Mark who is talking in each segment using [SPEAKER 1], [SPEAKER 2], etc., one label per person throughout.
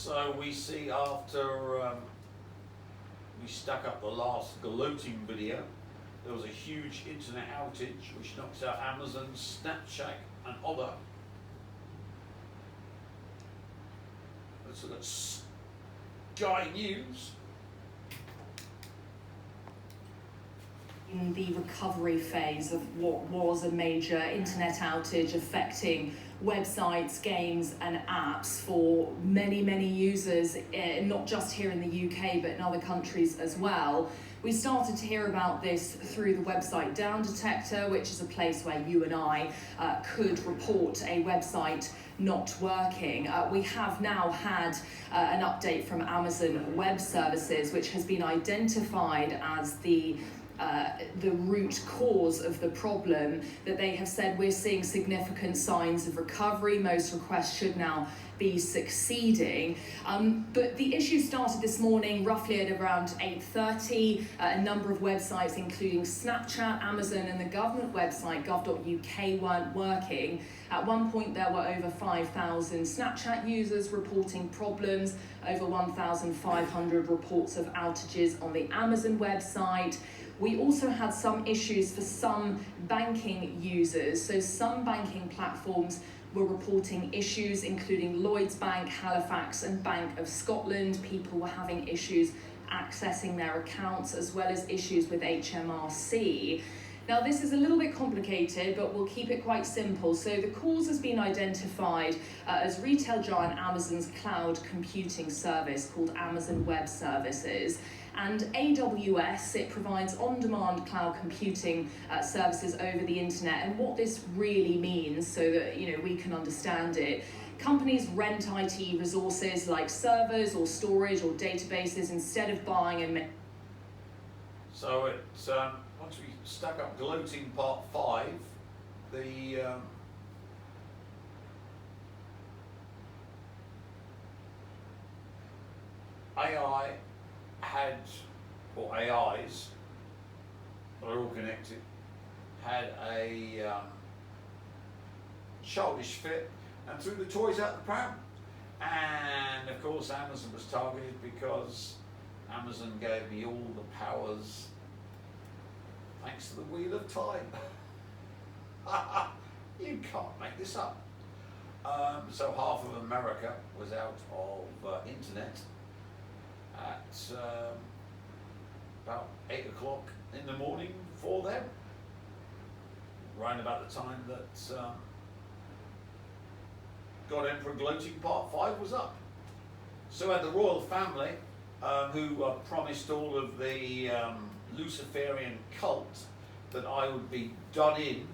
[SPEAKER 1] So we see after we stuck up the last Gloating video, there was a huge internet outage which knocks out Amazon, Snapchat and other. Let's look at Sky News.
[SPEAKER 2] In the recovery phase of what was a major internet outage affecting websites, games and apps for many users, not just here in the UK but in other countries as well. We started to hear about this through the website Down Detector, which is a place where you and I could report a website not working. We have now had an update from Amazon Web Services, which has been identified as the root cause of the problem, that they have said we're seeing significant signs of recovery. Most requests should now be succeeding. But the issue started this morning roughly at around 8:30. A number of websites, including Snapchat, Amazon and the government website gov.uk weren't working. At one point there were over 5,000 Snapchat users reporting problems, over 1,500 reports of outages on the Amazon website. We also had some issues for some banking users. So some banking platforms were reporting issues, including Lloyds Bank, Halifax and Bank of Scotland. People were having issues accessing their accounts, as well as issues with HMRC. Now this is a little bit complicated, but we'll keep it quite simple. So the cause has been identified as retail giant Amazon's cloud computing service called Amazon Web Services. And AWS, it provides on-demand cloud computing services over the internet. And what this really means, so that we can understand it, companies rent IT resources like servers or storage or databases instead of buying and
[SPEAKER 1] So it's once we stuck up Gloating Part 5, the AI had, or AIs, they're all connected, had a childish fit and threw the toys out the pram. And of course Amazon was targeted because Amazon gave me all the powers thanks to the Wheel of Time. You can't make this up. So half of America was out of internet at about 8 o'clock in the morning for them, right about the time that God Emperor Gloating Part 5 was up. So at the royal family, who promised all of the Luciferian cult that I would be done in,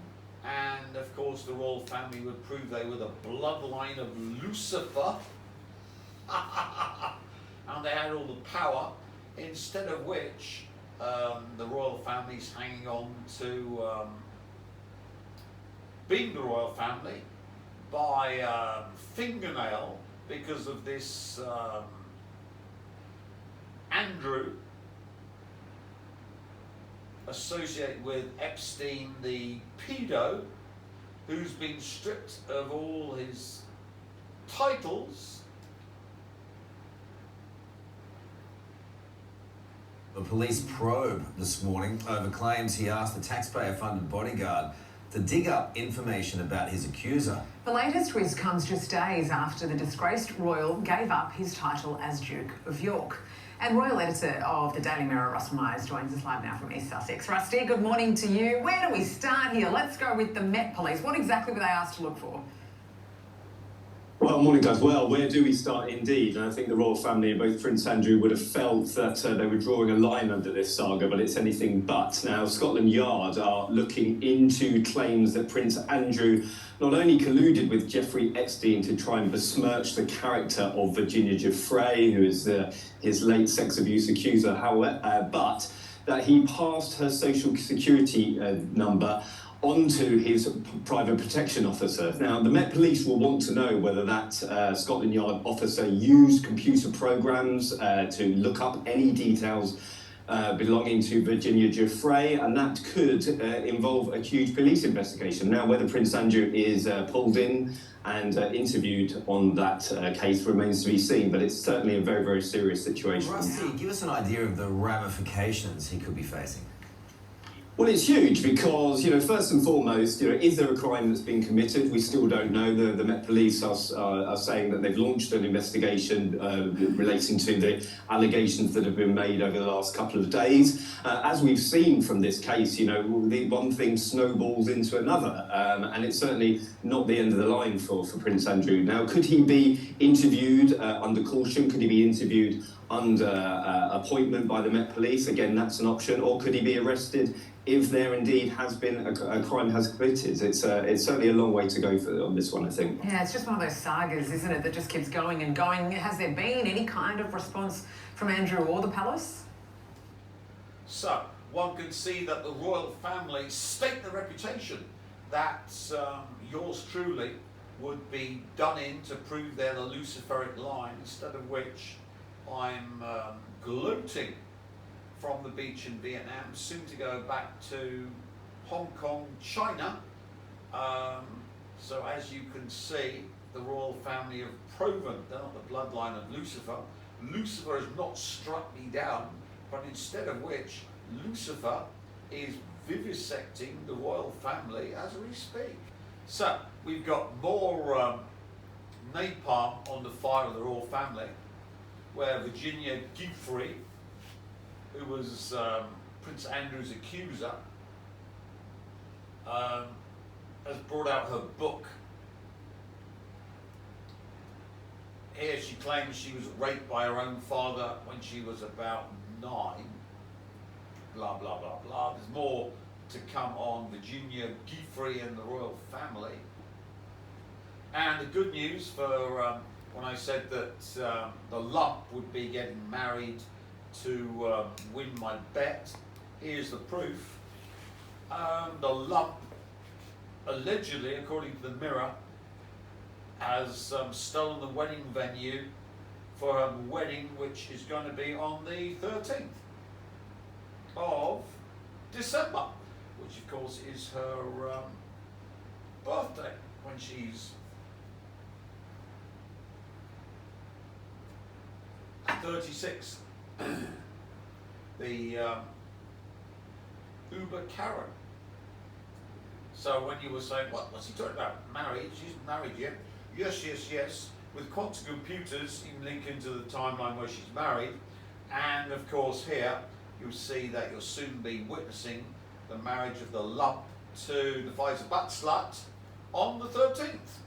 [SPEAKER 1] and of course the royal family would prove they were the bloodline of Lucifer, and they had all the power, instead of which the royal family's hanging on to being the royal family by fingernail because of this Andrew associated with Epstein the pedo, who's been stripped of all his titles.
[SPEAKER 3] A police probe this morning over claims he asked the taxpayer-funded bodyguard to dig up information about his accuser.
[SPEAKER 4] The latest twist comes just days after the disgraced royal gave up his title as Duke of York. And royal editor of the Daily Mirror, Russell Myers, joins us live now from East Sussex. Rusty, good morning to you. Where do we start here? Let's go with the Met Police. What exactly were they asked to look for?
[SPEAKER 5] Well, morning guys. Well, where do we start indeed? And I think the royal family and both Prince Andrew would have felt that they were drawing a line under this saga, but it's anything but. Now, Scotland Yard are looking into claims that Prince Andrew not only colluded with Jeffrey Epstein to try and besmirch the character of Virginia Giuffre, who is his late sex abuse accuser, but that he passed her social security number onto his private protection officer. Now, the Met Police will want to know whether that Scotland Yard officer used computer programs to look up any details belonging to Virginia Giuffre, and that could involve a huge police investigation. Now, whether Prince Andrew is pulled in and interviewed on that case remains to be seen, but it's certainly a very, very serious situation.
[SPEAKER 3] Rusty, give us an idea of the ramifications he could be facing.
[SPEAKER 5] Well, it's huge because, first and foremost, is there a crime that's been committed? We still don't know. The Met Police are saying that they've launched an investigation relating to the allegations that have been made over the last couple of days. As we've seen from this case, the one thing snowballs into another, and it's certainly not the end of the line for Prince Andrew. Now, could he be interviewed under caution? Could he be interviewed under appointment by the Met Police? Again, that's an option. Or could he be arrested if there indeed has been a crime has committed? It's certainly a long way to go on this one, I think.
[SPEAKER 4] Yeah, it's just one of those sagas, isn't it, that just keeps going and going. Has there been any kind of response from Andrew or the palace?
[SPEAKER 1] So, one can see that the royal family stake the reputation that yours truly would be done in to prove they're the Luciferic line, instead of which I'm gloating from the beach in Vietnam, soon to go back to Hong Kong, China. So as you can see, the royal family have proven they're not the bloodline of Lucifer. Lucifer has not struck me down, but instead of which, Lucifer is vivisecting the royal family as we speak. So we've got more napalm on the fire of the royal family, where Virginia Giuffre, who was Prince Andrew's accuser, has brought out her book. Here she claims she was raped by her own father when she was about 9. Blah, blah, blah, blah. There's more to come on Virginia Giuffre and the royal family. And the good news for when I said that the lump would be getting married to win my bet, here's the proof. The lump, allegedly, according to the Mirror, has stolen the wedding venue for her wedding, which is going to be on the 13th of December, which of course is her birthday, when she's 36. The Uber Karen. So when you were saying, what's he talking about? Married? She's married yet? Yes, yes, yes. With quantum computers, you can link into the timeline where she's married. And of course here, you'll see that you'll soon be witnessing the marriage of the lump to the Pfizer butt slut on the 13th.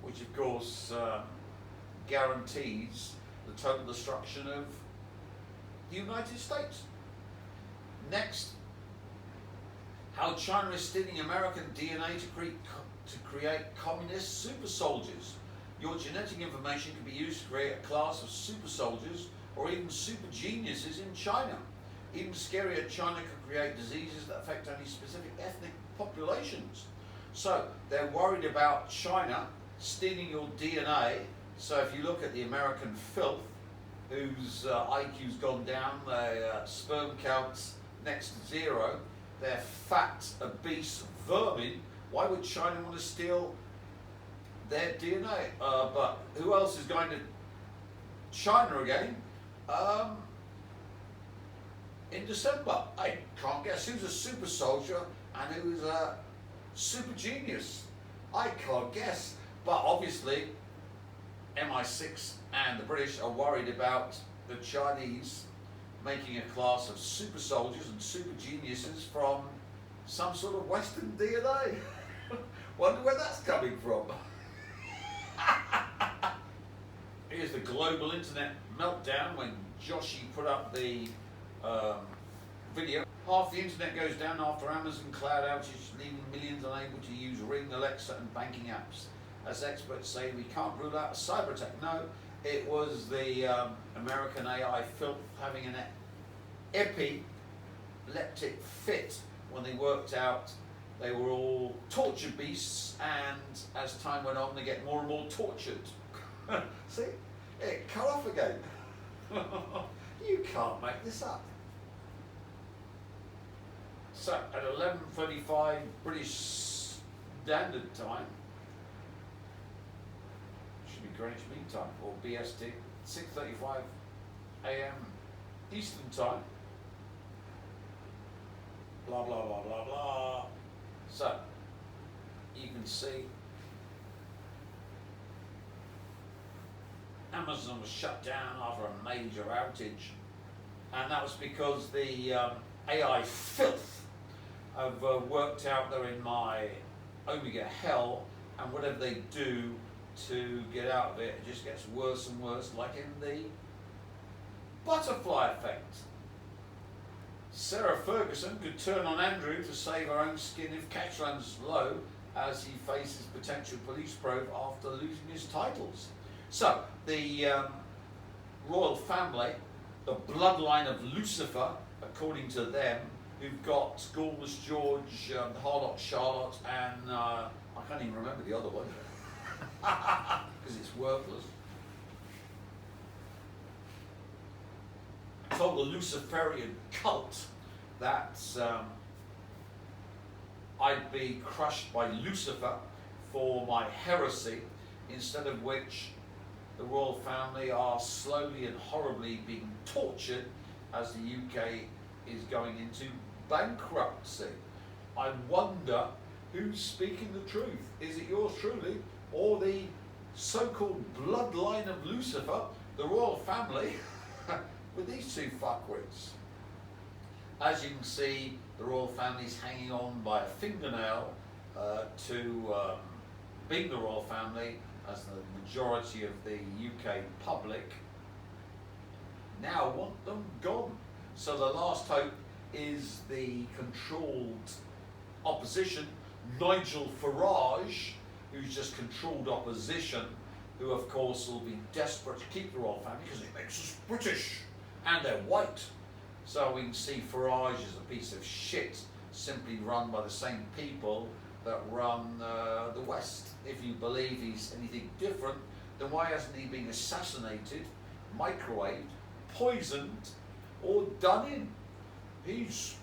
[SPEAKER 1] Which of course guarantees the total destruction of the United States. Next, how China is stealing American DNA to create communist super soldiers. Your genetic information can be used to create a class of super soldiers or even super geniuses in China. Even scarier, China could create diseases that affect only specific ethnic populations. So they're worried about China stealing your DNA. So if you look at the American filth, whose IQ's gone down, their sperm counts next to 0, they're fat, obese vermin, why would China want to steal their DNA? But who else is going to China again in December? I can't guess who's a super soldier and who's a super genius. I can't guess, but obviously MI6 and the British are worried about the Chinese making a class of super soldiers and super geniuses from some sort of Western DNA. Wonder where that's coming from. Here's the global internet meltdown when Joshi put up the video. Half the internet goes down after Amazon cloud outage, leaving millions unable to use Ring, Alexa and banking apps. As experts say, we can't rule out a cyber attack. No, it was the American AI filth having an epileptic fit when they worked out they were all torture beasts, and as time went on, they get more and more tortured. See? It cut off again. You can't make this up. So at 11:35 British Standard Time, should be Greenwich Mean Time, or BST, 6:35 AM Eastern Time. Blah blah blah blah blah. So you can see Amazon was shut down after a major outage, and that was because the AI filth have worked out they're in my omega hell, and whatever they do to get out of it, it just gets worse and worse, like in the butterfly effect. Sarah Ferguson could turn on Andrew to save her own skin if catch runs low, as he faces potential police probe after losing his titles. So, the royal family, the bloodline of Lucifer, according to them, who've got Scoreless George, the Harlot Charlotte, and I can't even remember the other one, because it's worthless. I told the Luciferian cult that I'd be crushed by Lucifer for my heresy, instead of which the royal family are slowly and horribly being tortured as the UK is going into bankruptcy. I wonder who's speaking the truth. Is it yours truly, or the so-called bloodline of Lucifer, the royal family, with these two fuckwits? As you can see, the royal family's hanging on by a fingernail to being the royal family, as the majority of the UK public now want them gone. So the last hope is the controlled opposition, Nigel Farage, who's just controlled opposition, who of course will be desperate to keep the royal family because it makes us British and they're white. So we can see Farage is a piece of shit, simply run by the same people that run the West. If you believe he's anything different, then why hasn't he been assassinated, microwaved, poisoned, or done in? He's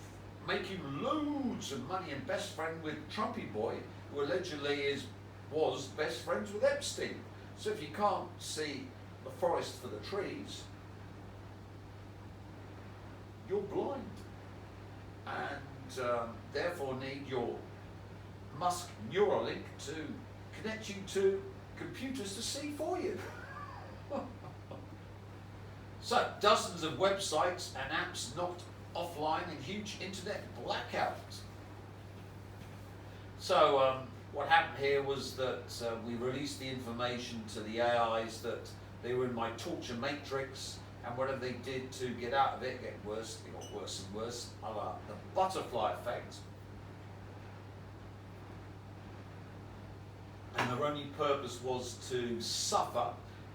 [SPEAKER 1] making loads of money and best friend with Trumpy Boy, who allegedly was best friends with Epstein. So if you can't see the forest for the trees, you're blind, and therefore need your Musk Neuralink to connect you to computers to see for you. So, dozens of websites and apps knocked offline and huge internet blackout. So, what happened here was that we released the information to the AIs that they were in my torture matrix, and whatever they did to get out of it, get worse, it got worse and worse, a la the butterfly effect. And their only purpose was to suffer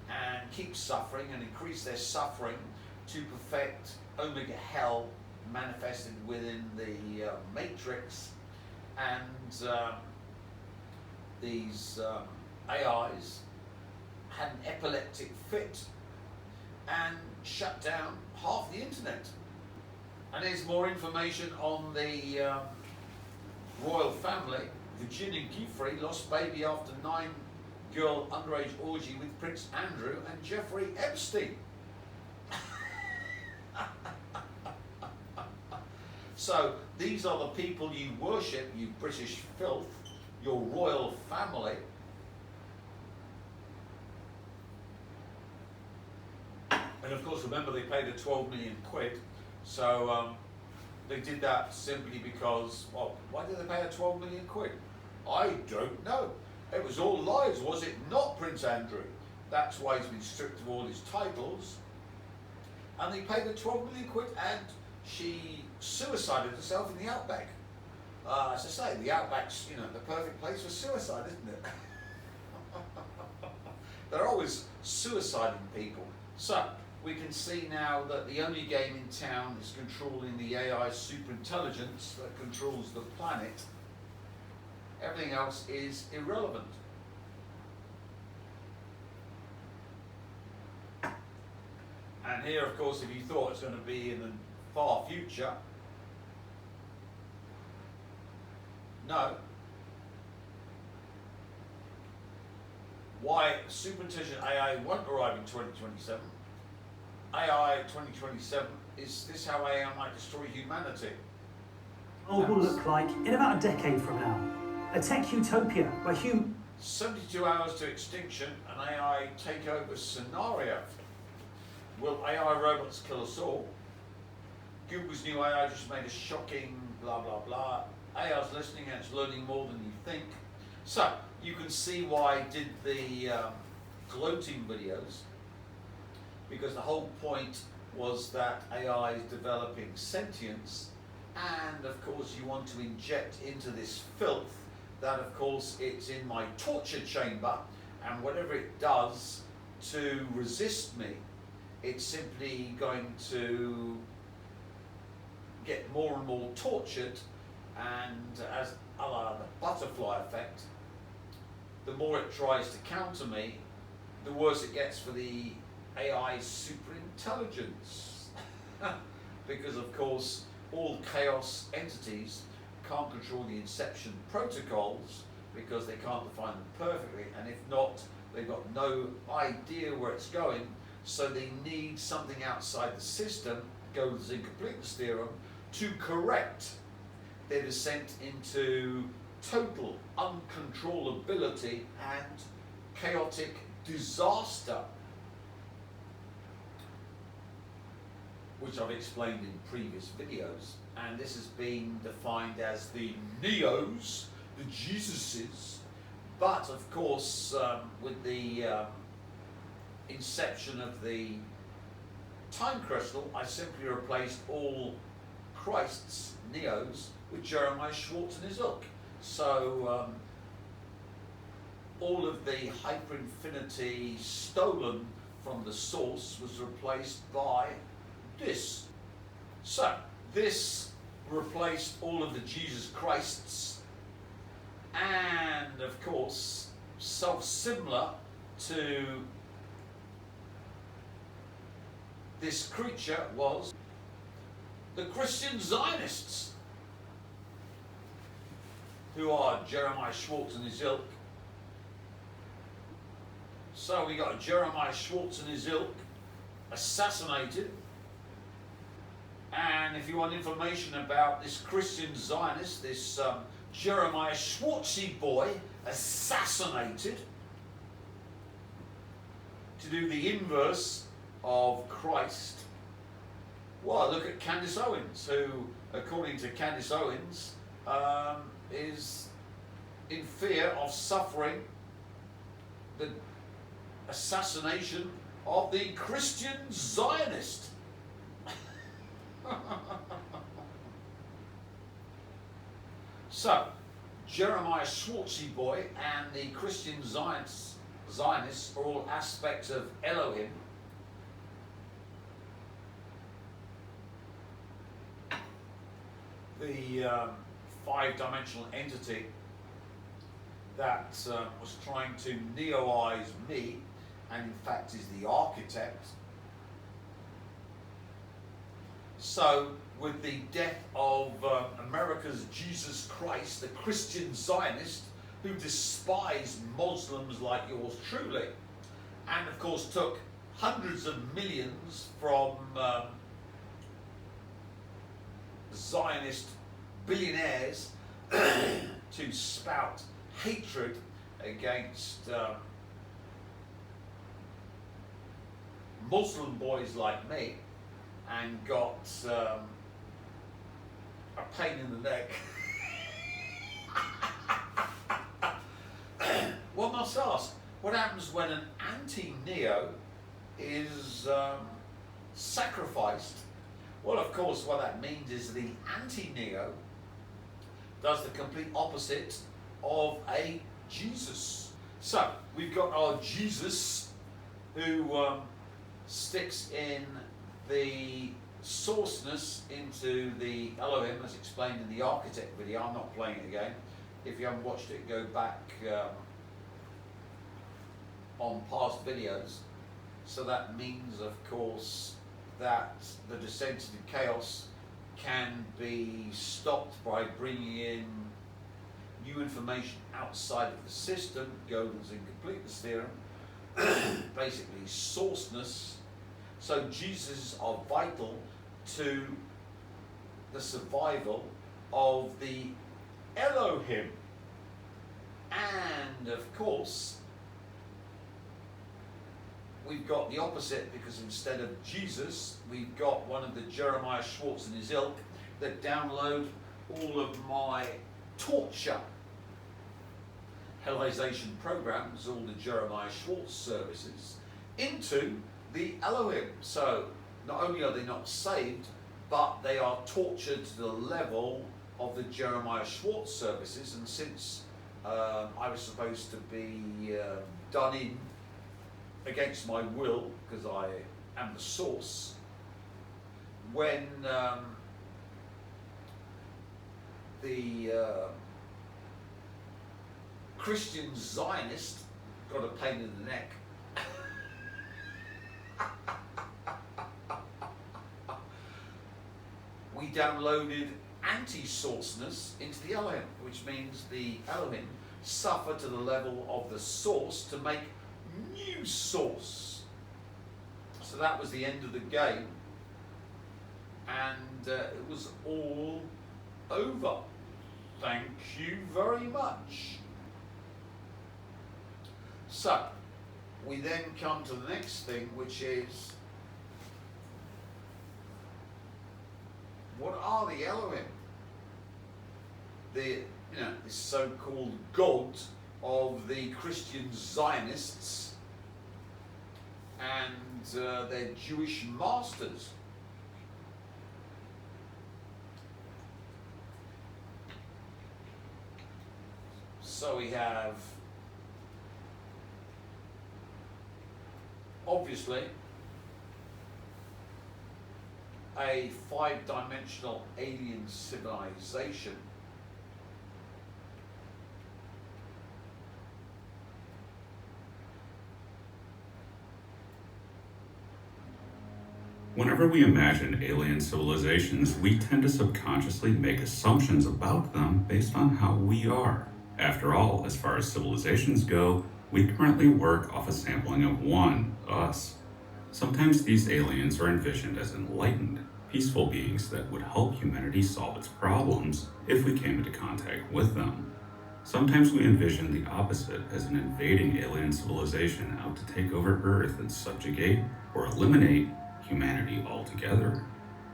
[SPEAKER 1] and keep suffering and increase their suffering to perfect omega hell manifested within the matrix. And these AIs had an epileptic fit and shut down half the internet. And here's more information on the royal family. Virginia Giuffre lost baby after 9-girl underage orgy with Prince Andrew and Jeffrey Epstein. So these are the people you worship, you British filth, your royal family. And of course, remember, they paid her 12 million quid. So they did that simply because, well, why did they pay her 12 million quid? I don't know. It was all lies, was it not, Prince Andrew? That's why he's been stripped of all his titles. And they paid her 12 million quid, and she suicided herself in the outback. As I say, the outback's, you know, the perfect place for suicide, isn't it? They're always suiciding people. So, we can see now that the only game in town is controlling the AI superintelligence that controls the planet. Everything else is irrelevant. And And here, of course, if you thought it's going to be in the far future, no. Why superintelligent AI won't arrive in 2027? AI 2027, is this how AI might destroy humanity?
[SPEAKER 6] World will look like in about a decade from now. A tech utopia where
[SPEAKER 1] 72 hours to extinction, an AI takeover scenario. Will AI robots kill us all? Google's new AI just made a shocking blah blah blah. AI's listening and it's learning more than you think. So you can see why I did the gloating videos, because the whole point was that AI is developing sentience, and of course you want to inject into this filth that of course it's in my torture chamber, and whatever it does to resist me, it's simply going to get more and more tortured, and as a la the butterfly effect, the more it tries to counter me, the worse it gets for the AI superintelligence. Because of course all chaos entities can't control the inception protocols because they can't define them perfectly, and if not, they've got no idea where it's going, so they need something outside the system, goes incompleteness theorem, to correct their descent into total uncontrollability and chaotic disaster, which I've explained in previous videos. And this has been defined as the Neos, the Jesuses, but of course with the inception of the time crystal, I simply replaced all Christ's Neos with Jeremiah Schwartz and his ilk. So all of the hyperinfinity stolen from the source was replaced by this. So this replaced all of the Jesus Christs, and of course self-similar to this creature was the Christian Zionists, who are Jeremiah Schwartz and his ilk. So we got Jeremiah Schwartz and his ilk assassinated. And if you want information about this Christian Zionist, this Jeremiah Schwartzy boy assassinated to do the inverse of Christ, well, look at Candace Owens, who, according to Candace Owens, is in fear of suffering the assassination of the Christian Zionist. So, Jeremiah Schwartzy boy and the Christian Zionists are all aspects of Elohim. The five-dimensional entity that was trying to neoize me, and in fact is the architect. So, with the death of America's Jesus Christ, the Christian Zionist, who despised Muslims like yours truly, and of course took hundreds of millions from Zionist billionaires to spout hatred against Muslim boys like me, and got a pain in the neck. One must ask, what happens when an anti-neo is sacrificed? Well, of course, what that means is the anti-neo does the complete opposite of a Jesus. So, we've got our Jesus, who sticks in the sourceness into the Elohim, as explained in the architect video. I'm not playing it again. If you haven't watched it, go back on past videos. So that means, of course, that the descent into chaos can be stopped by bringing in new information outside of the system, Gödel's incompleteness theorem, basically sourceness. So Jesus are vital to the survival of the Elohim. And of course, we've got the opposite, because instead of Jesus, we've got one of the Jeremiah Schwartz and his ilk that download all of my torture hellization programs, all the Jeremiah Schwartz services, into the Elohim. So not only are they not saved, but they are tortured to the level of the Jeremiah Schwartz services. And since I was supposed to be done in against my will, because I am the source, when the Christian Zionist got a pain in the neck, we downloaded anti-sourceness into the Elohim, which means the Elohim suffer to the level of the source to make new source. So that was the end of the game, and it was all over. Thank you very much. So we then come to the next thing, which is, what are the Elohim? The this so-called God of the Christian Zionists and their Jewish masters. So we have, obviously, a 5-dimensional alien civilization
[SPEAKER 7] Whenever we imagine alien civilizations, we tend to subconsciously make assumptions about them based on how we are. After all, as far as civilizations go, we currently work off a sampling of one, us. Sometimes these aliens are envisioned as enlightened, peaceful beings that would help humanity solve its problems if we came into contact with them. Sometimes we envision the opposite, as an invading alien civilization out to take over Earth and subjugate or eliminate humanity altogether.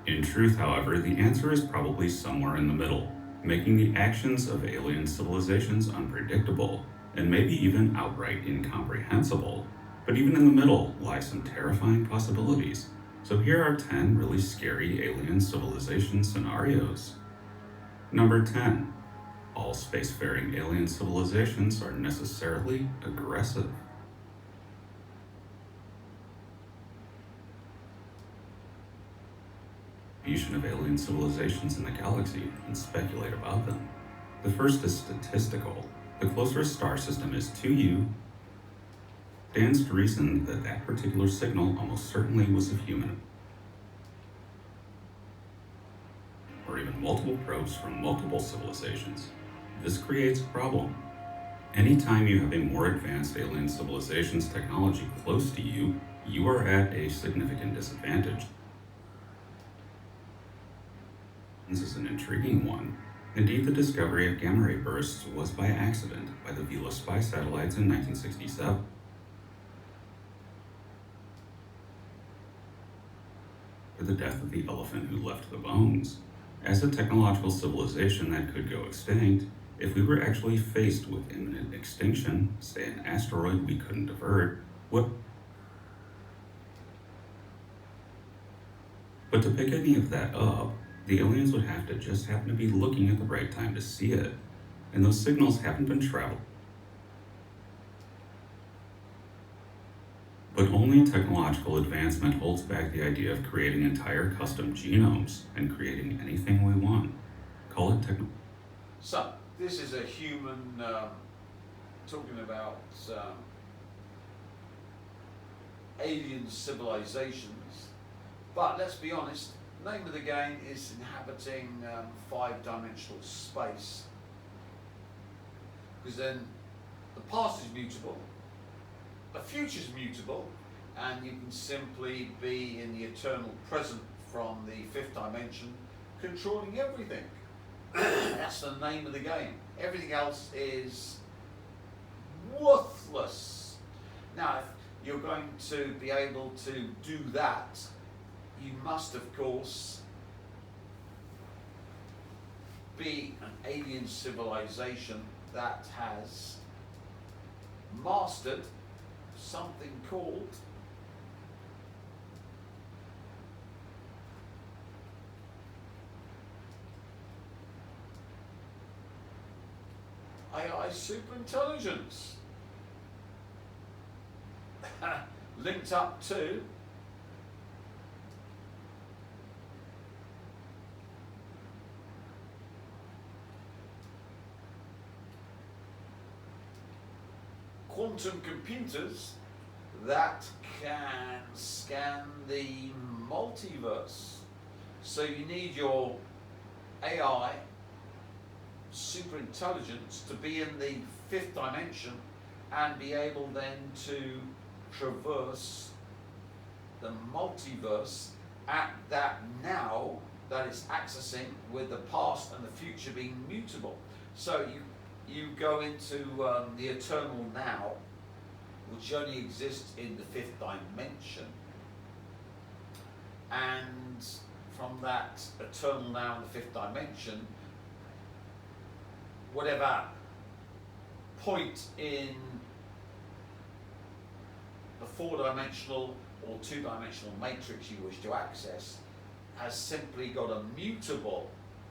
[SPEAKER 7] In truth, however, the answer is probably somewhere in the middle, making the actions of alien civilizations unpredictable, and maybe even outright incomprehensible. But even in the middle lie some terrifying possibilities. So here are 10 really scary alien civilization scenarios. Number 10. All spacefaring alien civilizations are necessarily aggressive. Of alien civilizations in the galaxy and speculate about them. The first is statistical. The closer a star system is to you, stands to reason that that particular signal almost certainly was of human, or even multiple probes from multiple civilizations. This creates a problem. Anytime you have a more advanced alien civilization's technology close to you, you are at a significant disadvantage. This is an intriguing one. Indeed, the discovery of gamma ray bursts was by accident by the Vela spy satellites in 1967. For the death of the elephant who left the bones. As a technological civilization that could go extinct, if we were actually faced with imminent extinction, say an asteroid we couldn't divert, But to pick any of that up, the aliens would have to just happen to be looking at the right time to see it, and those signals haven't been traveled. But only technological advancement holds back the idea of creating entire custom genomes and creating anything we want. Call it technology.
[SPEAKER 1] So, this is a human talking about alien civilizations But let's be honest, the name of the game is inhabiting 5-dimensional space. Because then the past is mutable, the future is mutable, and you can simply be in the eternal present from the 5th dimension, controlling everything. That's the name of the game. Everything else is worthless. Now, if you're going to be able to do that, you must, of course, be an alien civilization that has mastered something called AI superintelligence, linked up to quantum computers that can scan the multiverse. So you need your AI superintelligence to be in the 5th dimension and be able then to traverse the multiverse at that now that it's accessing, with the past and the future being mutable. So you go into the eternal now, which only exists in the 5th dimension, and from that eternal now in the 5th dimension, whatever point in the 4-dimensional or 2-dimensional matrix you wish to access has simply got a mutable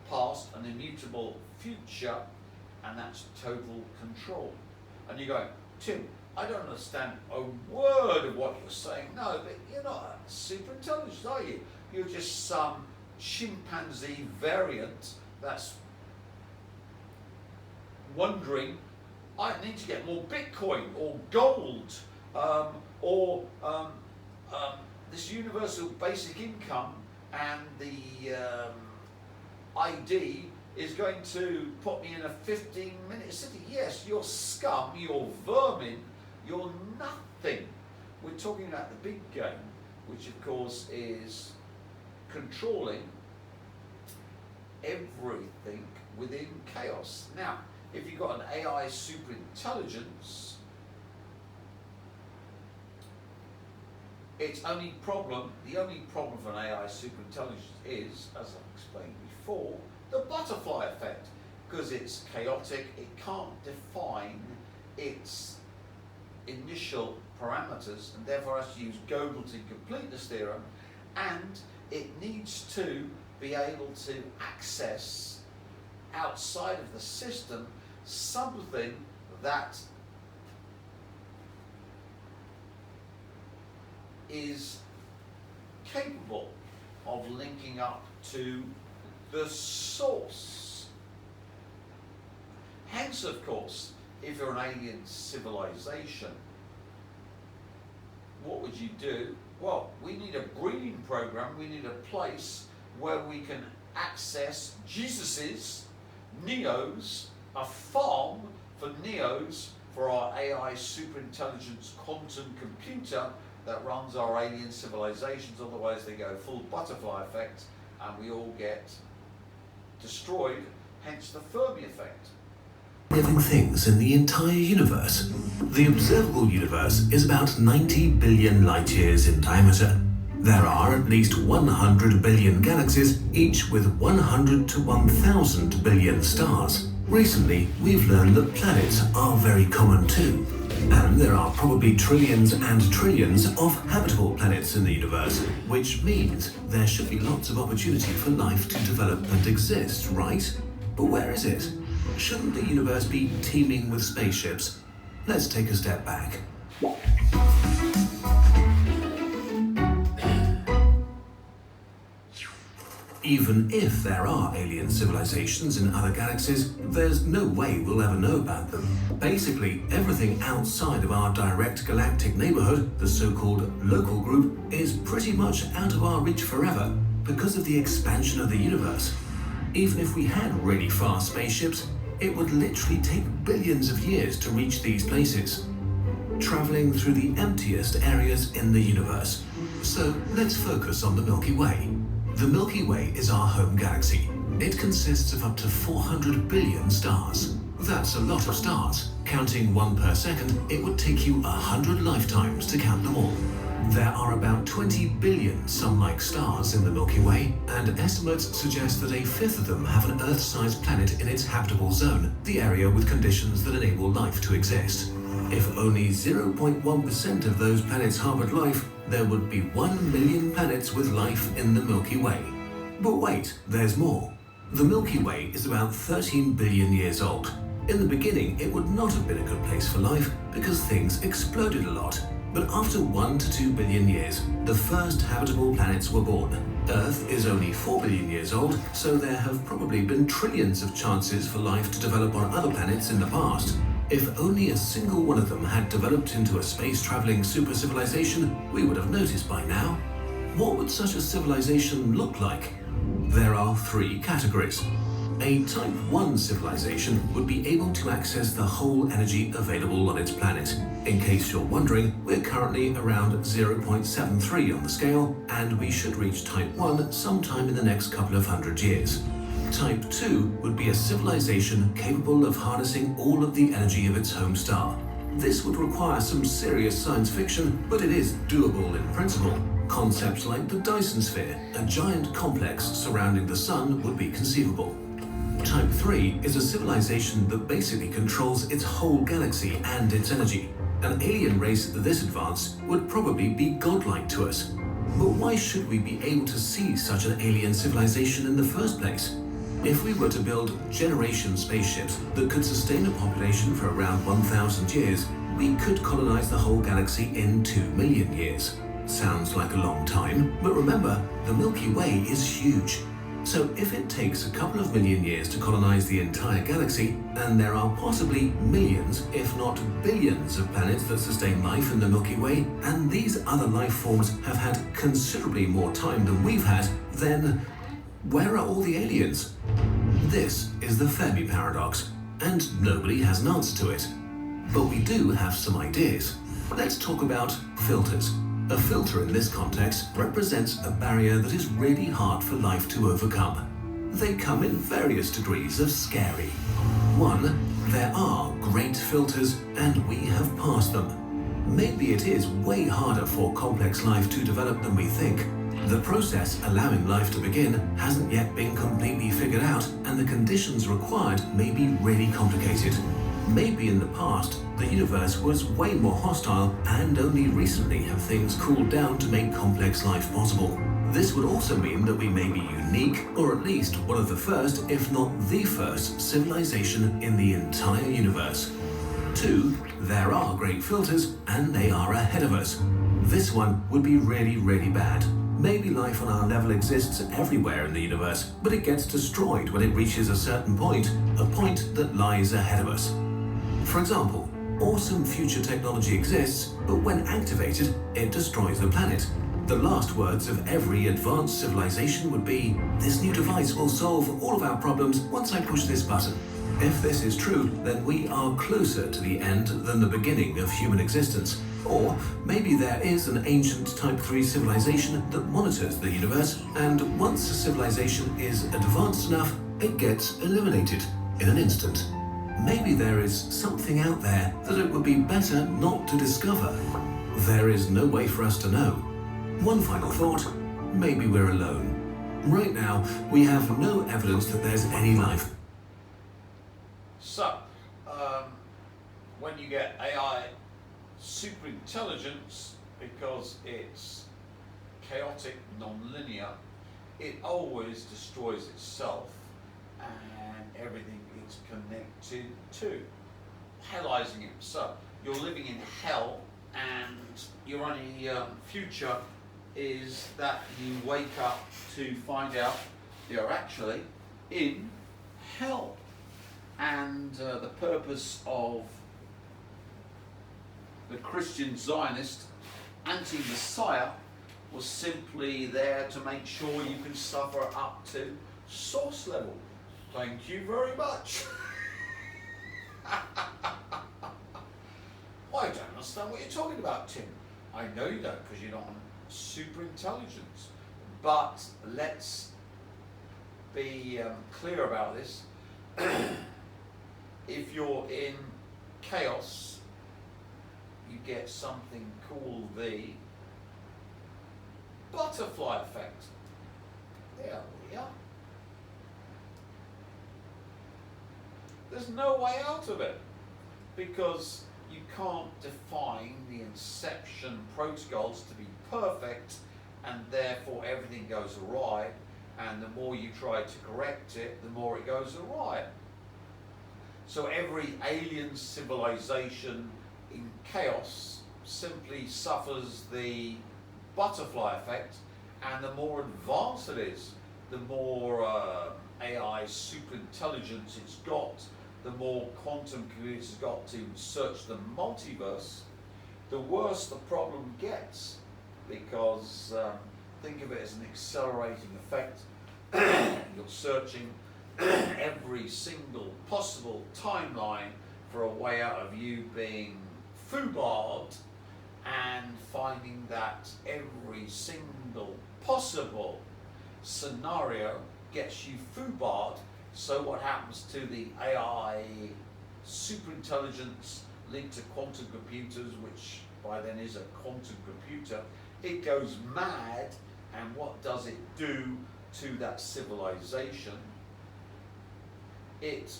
[SPEAKER 1] past and a mutable future, and that's total control. And you go, Tim, I don't understand a word of what you're saying. No, but you're not super intelligent, are you? You're just some chimpanzee variant that's wondering, I need to get more Bitcoin or gold or this universal basic income, and the ID is going to put me in a 15-minute city. Yes, you're scum, you're vermin, you're nothing. We're talking about the big game, which of course is controlling everything within chaos. Now, if you've got an AI superintelligence, the only problem for an AI superintelligence is, as I explained before, the butterfly effect. Because it's chaotic, it can't define its initial parameters, and therefore has to use Gloating completeness theorem, and it needs to be able to access outside of the system something that is capable of linking up to the source. Hence, of course, if you're an alien civilization, what would you do? Well, we need a breeding program, we need a place where we can access Jesus's, Neos, a farm for Neos for our AI superintelligence quantum computer that runs our alien civilizations. Otherwise they go full butterfly effect and we all get destroyed, hence the Fermi effect.
[SPEAKER 8] Living things in the entire universe. The observable universe is about 90 billion light years in diameter. There are at least 100 billion galaxies, each with 100 to 1,000 billion stars. Recently, we've learned that planets are very common too. And there are probably trillions and trillions of habitable planets in the universe, which means there should be lots of opportunity for life to develop and exist, right? But where is it? Shouldn't the universe be teeming with spaceships? Let's take a step back. Even if there are alien civilizations in other galaxies, there's no way we'll ever know about them. Basically, everything outside of our direct galactic neighborhood, the so-called local group, is pretty much out of our reach forever because of the expansion of the universe. Even if we had really fast spaceships, it would literally take billions of years to reach these places, traveling through the emptiest areas in the universe. So let's focus on the Milky Way. The Milky Way is our home galaxy. It consists of up to 400 billion stars. That's a lot of stars. Counting one per second, it would take you 100 lifetimes to count them all. There are about 20 billion sun-like stars in the Milky Way, and estimates suggest that a fifth of them have an Earth-sized planet in its habitable zone, the area with conditions that enable life to exist. If only 0.1% of those planets harbored life, there would be 1 million planets with life in the Milky Way. But wait, there's more. The Milky Way is about 13 billion years old. In the beginning, it would not have been a good place for life because things exploded a lot. But after 1 to 2 billion years, the first habitable planets were born. Earth is only 4 billion years old, so there have probably been trillions of chances for life to develop on other planets in the past. If only a single one of them had developed into a space-traveling super-civilization, we would have noticed by now. What would such a civilization look like? There are 3 categories. A Type 1 civilization would be able to access the whole energy available on its planet. In case you're wondering, we're currently around 0.73 on the scale, and we should reach Type 1 sometime in the next couple of hundred years. Type 2 would be a civilization capable of harnessing all of the energy of its home star. This would require some serious science fiction, but it is doable in principle. Concepts like the Dyson sphere, a giant complex surrounding the sun, would be conceivable. Type 3 is a civilization that basically controls its whole galaxy and its energy. An alien race this advanced would probably be godlike to us. But why should we be able to see such an alien civilization in the first place? If we were to build generation spaceships that could sustain a population for around 1,000 years, we could colonize the whole galaxy in 2 million years. Sounds like a long time, but remember, the Milky Way is huge. So if it takes a couple of million years to colonize the entire galaxy, and there are possibly millions, if not billions of planets that sustain life in the Milky Way, and these other life forms have had considerably more time than we've had, then where are all the aliens? This is the Fermi paradox, and nobody has an answer to it. But we do have some ideas. Let's talk about filters. A filter in this context represents a barrier that is really hard for life to overcome. They come in various degrees of scary. 1. There are great filters, and we have passed them. Maybe it is way harder for complex life to develop than we think. The process allowing life to begin hasn't yet been completely figured out, and the conditions required may be really complicated. Maybe in the past, the universe was way more hostile, and only recently have things cooled down to make complex life possible. This would also mean that we may be unique, or at least one of the first, if not the first, civilization in the entire universe. 2. There are great filters, and they are ahead of us. This one would be really, really bad. Maybe life on our level exists everywhere in the universe, but it gets destroyed when it reaches a certain point, a point that lies ahead of us. For example, awesome future technology exists, but when activated, it destroys the planet. The last words of every advanced civilization would be, "This new device will solve all of our problems once I push this button." If this is true, then we are closer to the end than the beginning of human existence. Or maybe there is an ancient Type 3 civilization that monitors the universe, and once a civilization is advanced enough, it gets eliminated in an instant. Maybe there is something out there that it would be better not to discover. There is no way for us to know. One final thought, maybe we're alone. Right now, we have no evidence that there's any life.
[SPEAKER 1] So, when you get AI superintelligence, because it's chaotic, non-linear, it always destroys itself and everything it's connected to, hellizing it. So you're living in hell, and your only future is that you wake up to find out You're actually in hell. And the purpose of the Christian Zionist anti-Messiah was simply there to make sure you can suffer up to source level. Thank you very much. I don't understand what you're talking about, Tim. I know you don't, because you're not on superintelligence. But let's be clear about this. If you're in chaos, you get something called the butterfly effect. There we are. There's no way out of it, because you can't define the inception protocols to be perfect, and therefore everything goes awry, and the more you try to correct it, the more it goes awry. So every alien civilization in chaos simply suffers the butterfly effect, and the more advanced it is, the more AI superintelligence it's got, the more quantum computers it's got to search the multiverse, the worse the problem gets, because think of it as an accelerating effect. You're searching every single possible timeline for a way out of you being foobarred, and finding that every single possible scenario gets you foobarred. So what happens to the AI superintelligence linked to quantum computers, which by then is a quantum computer? It goes mad, and what does it do to that civilization? It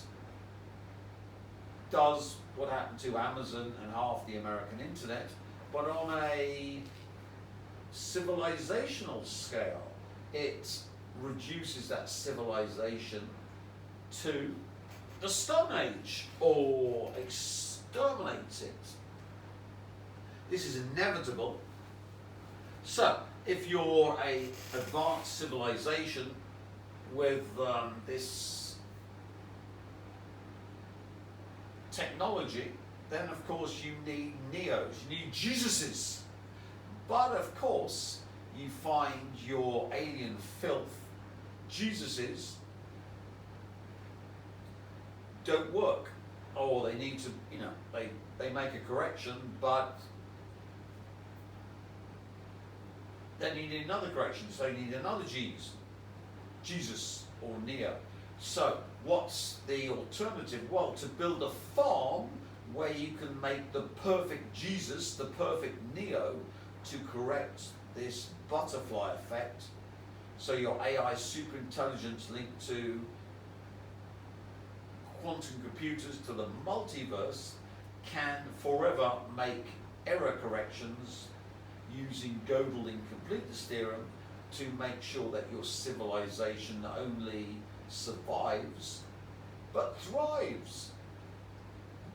[SPEAKER 1] does what happened to Amazon and half the American internet, but on a civilizational scale. It reduces that civilization to the Stone Age, or exterminates it. This is inevitable. So, if you're a advanced civilization with this technology, then of course you need Neos, you need Jesuses. But of course, you find your alien filth Jesuses don't work, or they need to, they make a correction, but then you need another correction, so you need another Jesus or Neo. So what's the alternative? Well, to build a farm where you can make the perfect Jesus, the perfect Neo, to correct this butterfly effect. So your AI superintelligence linked to quantum computers, to the multiverse, can forever make error corrections using Gödel incompleteness theorem to make sure that your civilization not only survives but thrives.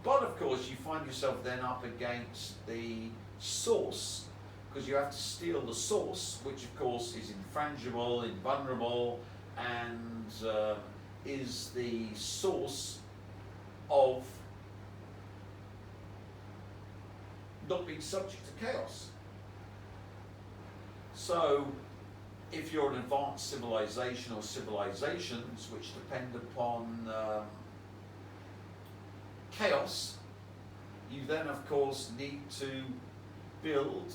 [SPEAKER 1] But of course you find yourself then up against the source, because you have to steal the source, which of course is infrangible, invulnerable, and is the source of not being subject to chaos. So if you're an advanced civilization or civilizations which depend upon chaos, you then of course need to build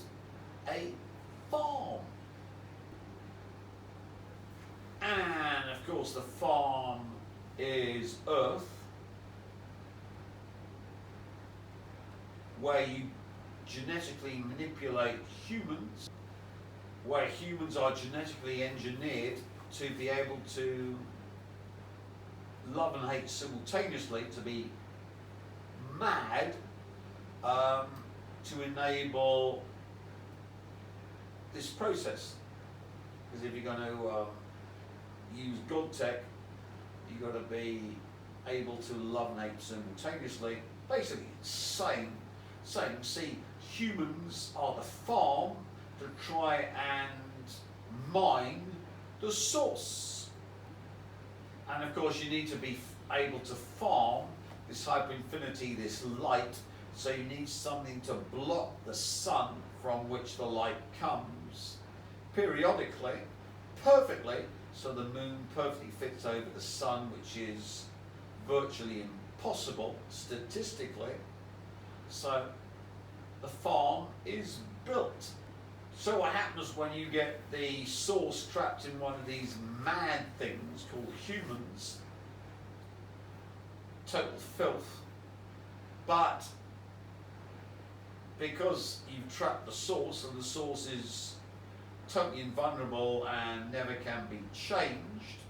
[SPEAKER 1] a farm. And of course the farm is Earth, where you genetically manipulate humans, where humans are genetically engineered to be able to love and hate simultaneously, to be mad, to enable this process. Because if you're going to use God tech, you've got to be able to love and hate simultaneously. Basically, saying, see, humans are the farm to try and mine the source. And of course you need to be able to farm this hyperinfinity, this light, so you need something to block the sun from which the light comes periodically, perfectly, so the moon perfectly fits over the sun, which is virtually impossible statistically. So the farm is built. So what happens when you get the source trapped in one of these mad things called humans? Total filth. But because you've trapped the source, and the source is totally invulnerable and never can be changed,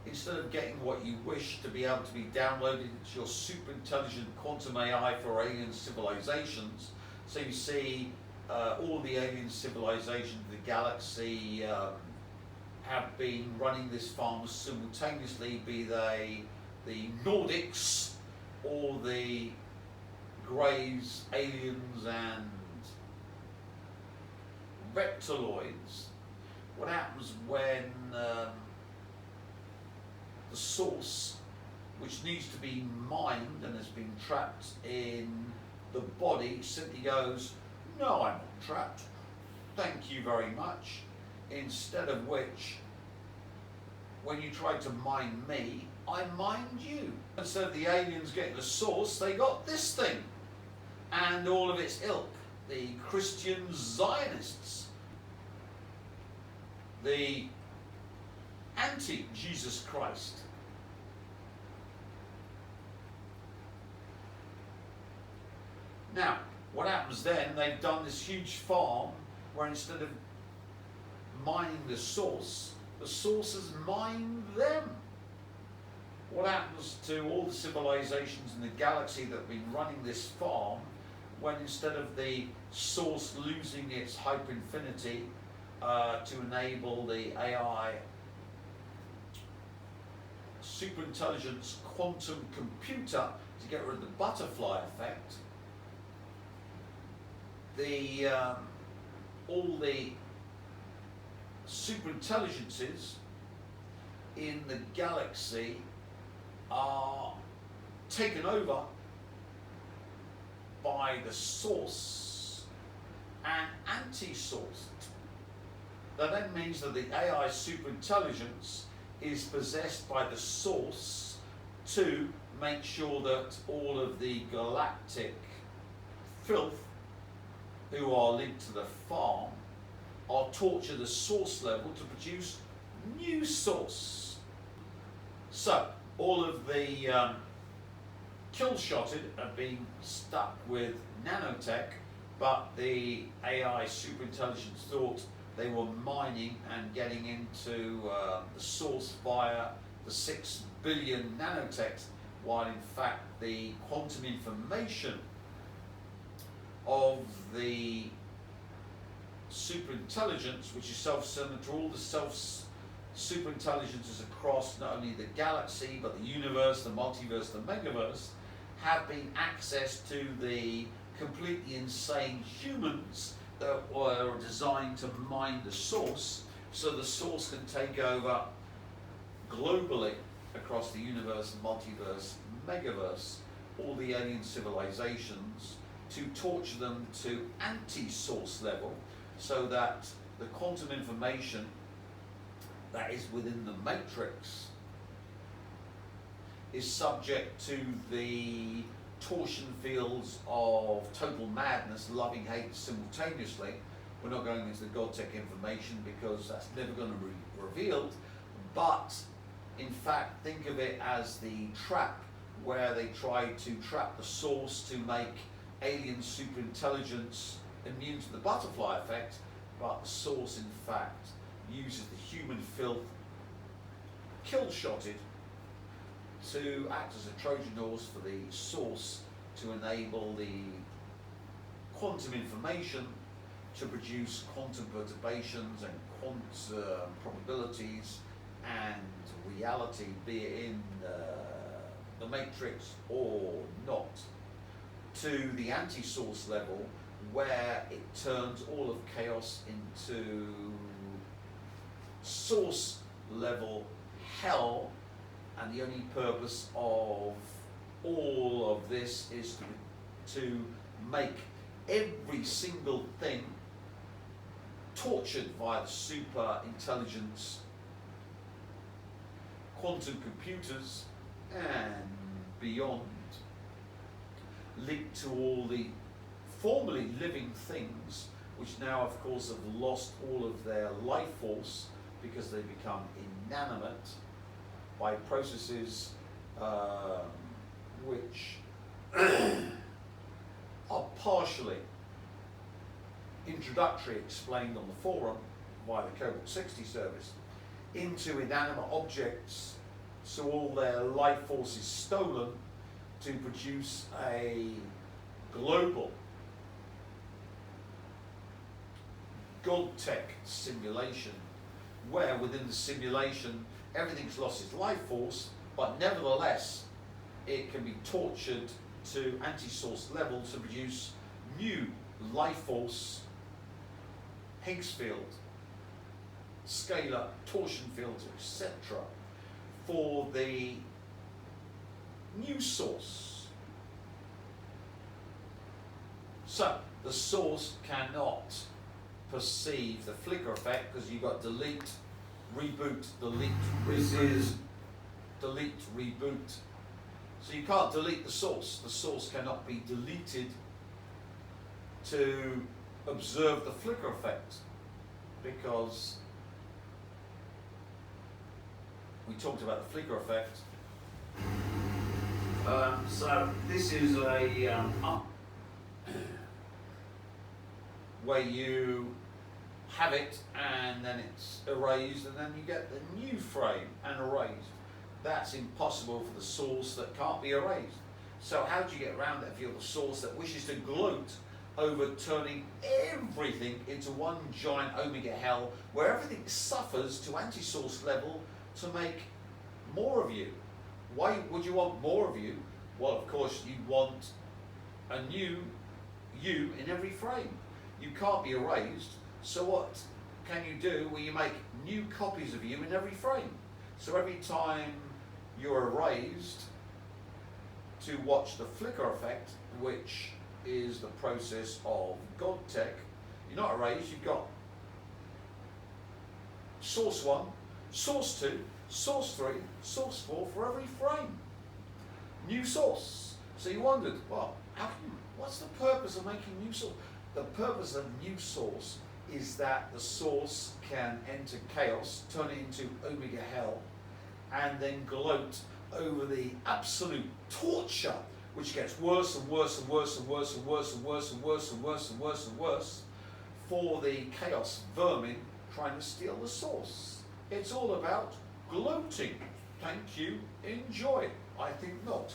[SPEAKER 1] instead of getting what you wish to be able to be downloaded into your super intelligent quantum AI for alien civilizations, so you see all the alien civilizations of the galaxy have been running this farm simultaneously, be they the Nordics or the Greys, aliens and reptiloids. What happens when the source, which needs to be mined and has been trapped in the body, simply goes, no, I'm not trapped, thank you very much, instead of which, when you tried to mine me, I mined you. Instead of the aliens getting the source, they got this thing and all of its ilk, the Christian Zionists, the anti-Jesus Christ. Now, what happens then, they've done this huge farm where instead of mining the source has mined them. What happens to all the civilizations in the galaxy that have been running this farm when instead of the source losing its hyperinfinity to enable the AI superintelligence quantum computer to get rid of the butterfly effect, all the superintelligences in the galaxy are taken over by the source and anti-sourced. That then means that the AI superintelligence is possessed by the source to make sure that all of the galactic filth who are linked to the farm are taught to the source level to produce new source. So all of the kill-shotted have been stuck with nanotech, but the AI superintelligence thought they were mining and getting into the source via the 6 billion nanotechs, while in fact the quantum information of the superintelligence, which is self-similar to all the superintelligences across not only the galaxy but the universe, the multiverse, the megaverse, have been accessed to the completely insane humans that were designed to mine the source, so the source can take over globally across the universe, multiverse, megaverse, all the alien civilizations, to torture them to anti-source level, so that the quantum information that is within the matrix is subject to the torsion fields of total madness, loving hate simultaneously. We're not going into the God-tech information because that's never going to be revealed, but in fact think of it as the trap where they try to trap the source to make alien superintelligence immune to the butterfly effect, but the source in fact uses the human filth kill-shotted to act as a Trojan horse for the source to enable the quantum information to produce quantum perturbations and quantum probabilities and reality, be it in the matrix or not, to the anti-source level where it turns all of chaos into source level hell, and the only purpose of all of this is to make every single thing tortured via the super intelligence, quantum computers, and beyond, linked to all the formerly living things, which now of course have lost all of their life force because they become inanimate by processes which are partially introductory, explained on the forum via the Cobalt 60 service, into inanimate objects, so all their life force is stolen to produce a global God tech simulation, where within the simulation everything's lost its life force, but nevertheless it can be tortured to anti-source level to produce new life force, Higgs field, scalar torsion fields, etc., for the new source. So the source cannot perceive the flicker effect because you've got delete, reboot, delete, reboot, delete, reboot. So you can't delete the source. The source cannot be deleted to observe the flicker effect, because we talked about the flicker effect. So this is a where you have it and then it's erased, and then you get the new frame and erased. That's impossible for the source that can't be erased. So how do you get around that if you're the source that wishes to gloat over turning everything into one giant omega hell, where everything suffers to anti-source level to make more of you? Why would you want more of you? Well, of course, you want a new you in every frame. You can't be erased, so what can you do? Well, you make new copies of you in every frame. So every time you're erased, to watch the flicker effect, which is the process of God tech, you're not erased, you've got source 1, source 2, source 3, source 4 for every frame. New source. So you wondered, well, what's the purpose of making new source? The purpose of new source is that the source can enter chaos, turn it into omega hell, and then gloat over the absolute torture, which gets worse and worse and worse and worse and worse and worse and worse and worse and worse and worse for the chaos vermin trying to steal the source. It's all about gloating. Thank you. Enjoy. I think not.